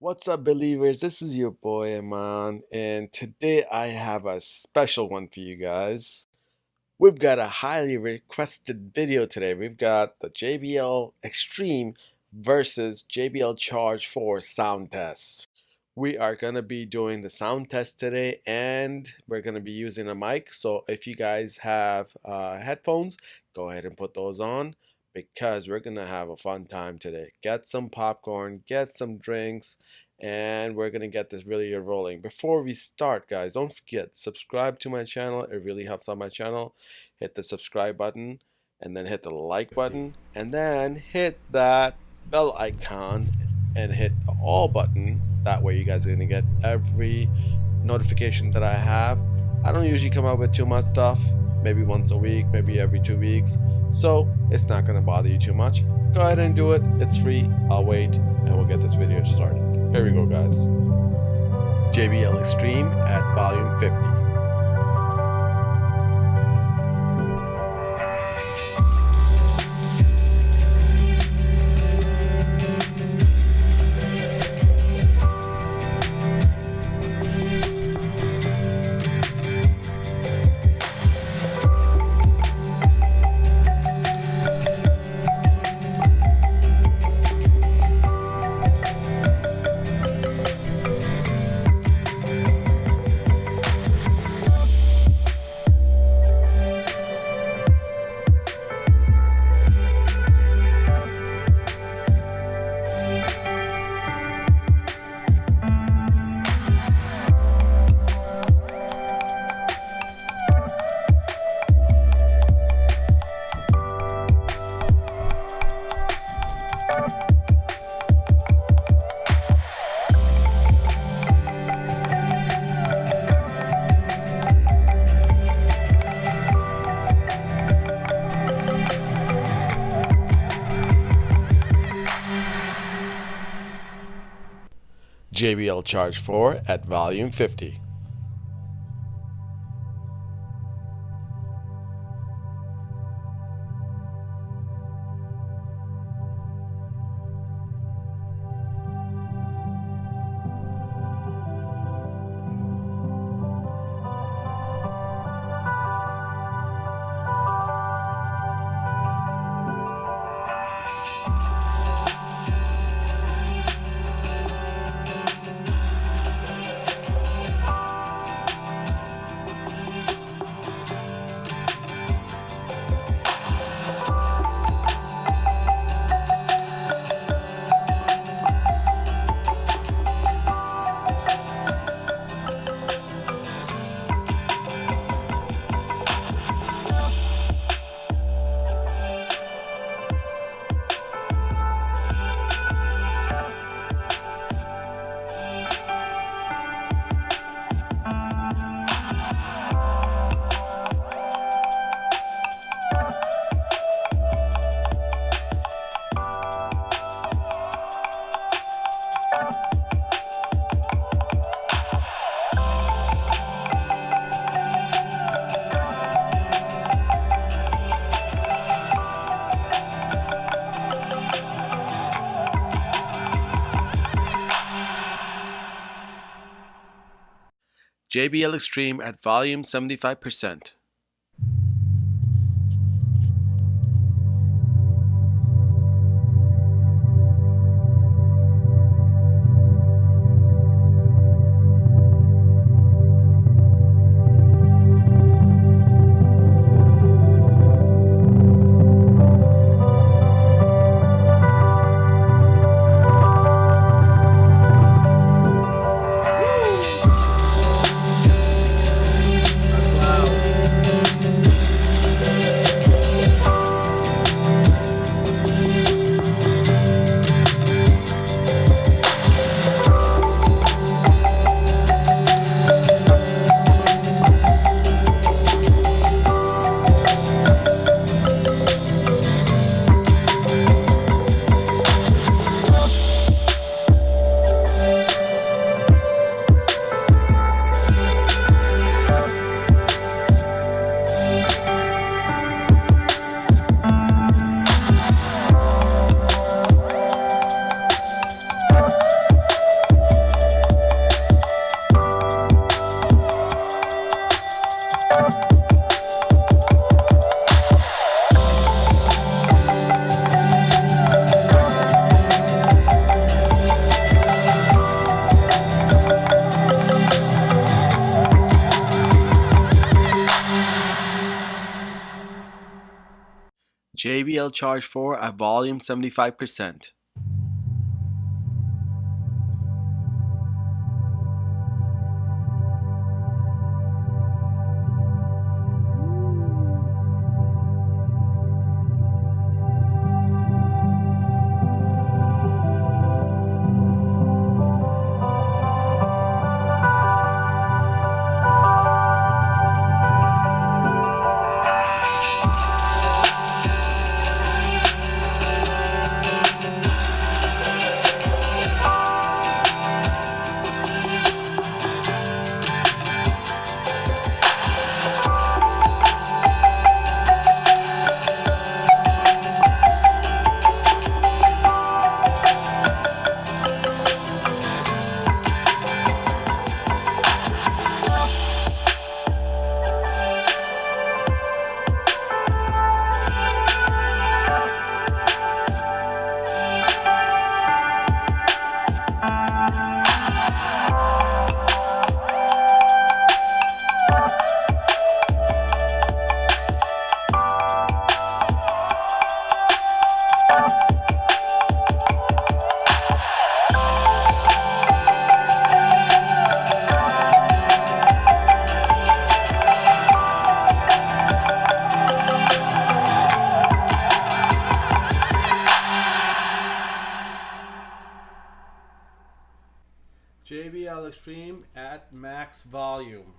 What's up, believers? This is your boy Aman, and today I have a special one for you guys. We've got a highly requested video today. We've got the JBL Extreme versus JBL Charge 4 sound test. We are going to be doing the sound test today, and we're going to be using a mic. So if you guys have headphones, go ahead and put those on because we're going to have a fun time today. Get some popcorn, get some drinks, and we're gonna get this really rolling. Before we start, guys, don't forget, subscribe to my channel. It really helps out my channel. Hit the subscribe button, and then hit the like button, and then hit that bell icon and hit the all button. That way you guys are gonna get every notification that I have. I don't usually come out with too much stuff, maybe once a week, maybe every 2 weeks, so it's not gonna bother you too much. Go ahead and do it. It's free. I'll wait, and we'll get this video started. Here we go, guys. JBL Extreme at volume 50. JBL Charge 4 at volume 50. JBL Extreme at volume 75%. That's loud. JBL Charge 4 at volume 75%. JBL Xtreme at max volume.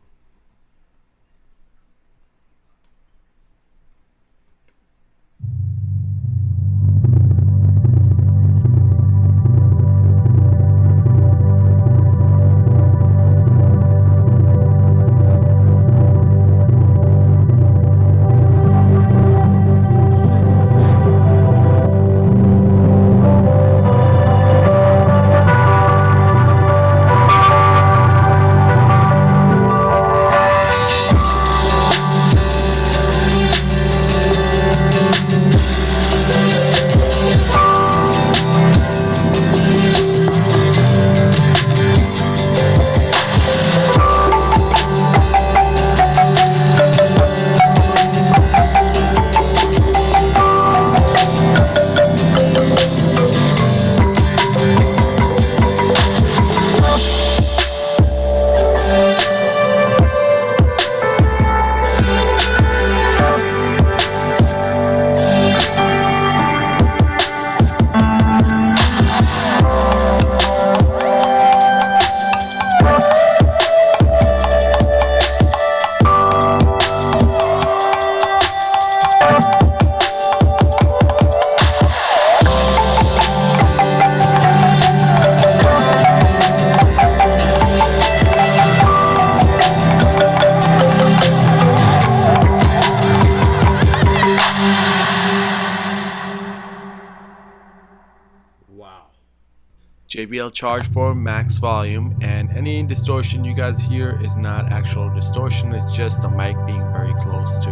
Wow. JBL Charge 4 max volume, and any distortion you guys hear is not actual distortion, it's just the mic being very close to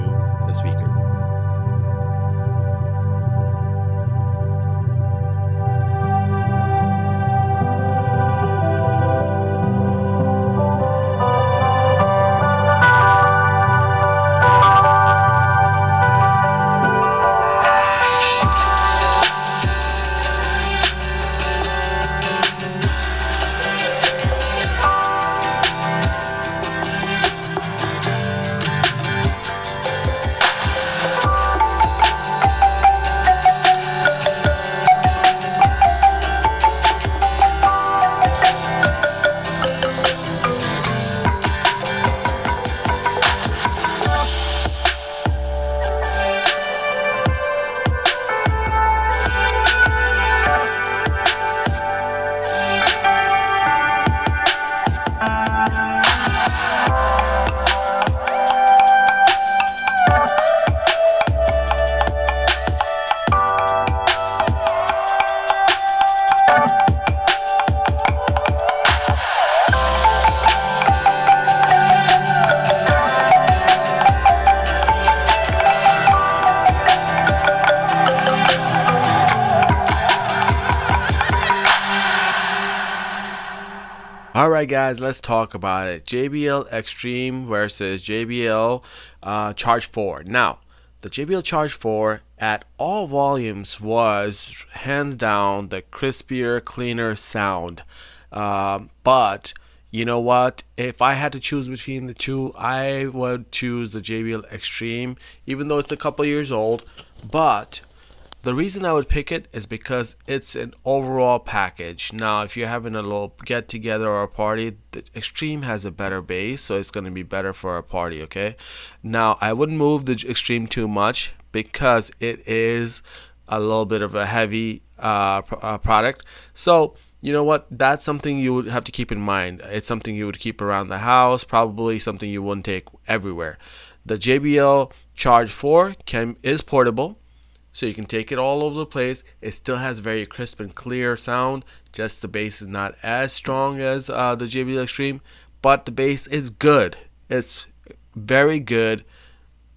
the speaker. Alright guys, let's talk about it. JBL Xtreme versus JBL Charge 4. Now, the JBL Charge 4 at all volumes was hands down the crispier, cleaner sound. But you know what? If I had to choose between the two, I would choose the JBL Extreme, even though it's a couple years old. But the reason I would pick it is because it's an overall package. Now, if you're having a little get together or a party, the Extreme has a better bass, so it's going to be better for a party, okay? Now, I wouldn't move the Extreme too much because it is a little bit of a heavy product. So, you know what? That's something you would have to keep in mind. It's something you would keep around the house, probably something you wouldn't take everywhere. The JBL Charge 4 is portable, so you can take it all over the place. It still has very crisp and clear sound. Just the bass is not as strong as the JBL Extreme, but the bass is good. It's very good.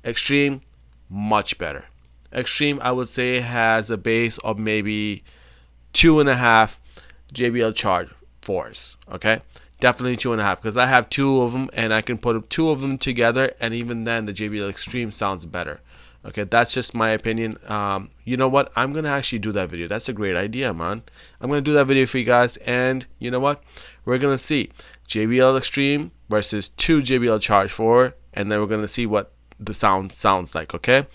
Extreme, much better. Extreme, I would say, has a bass of maybe 2.5 JBL Charge 4s. Okay, definitely 2.5, because I have two of them and I can put two of them together, and even then the JBL Extreme sounds better. Okay, that's just my opinion. You know what? I'm gonna actually do that video. That's a great idea, man. I'm gonna do that video for you guys, and you know what? We're gonna see JBL Extreme versus two JBL Charge 4, and then we're gonna see what the sound sounds like. Okay,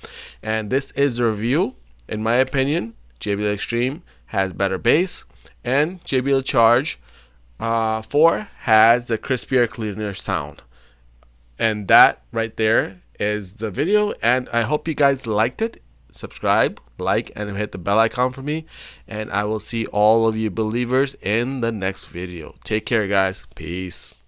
and this is a review. In my opinion, JBL Extreme has better bass, and JBL Charge 4 has a crispier, cleaner sound. And that right there is the video, and I hope you guys liked it. Subscribe, like, and hit the bell icon for me, and I will see all of you believers in the next video. Take care, guys. Peace.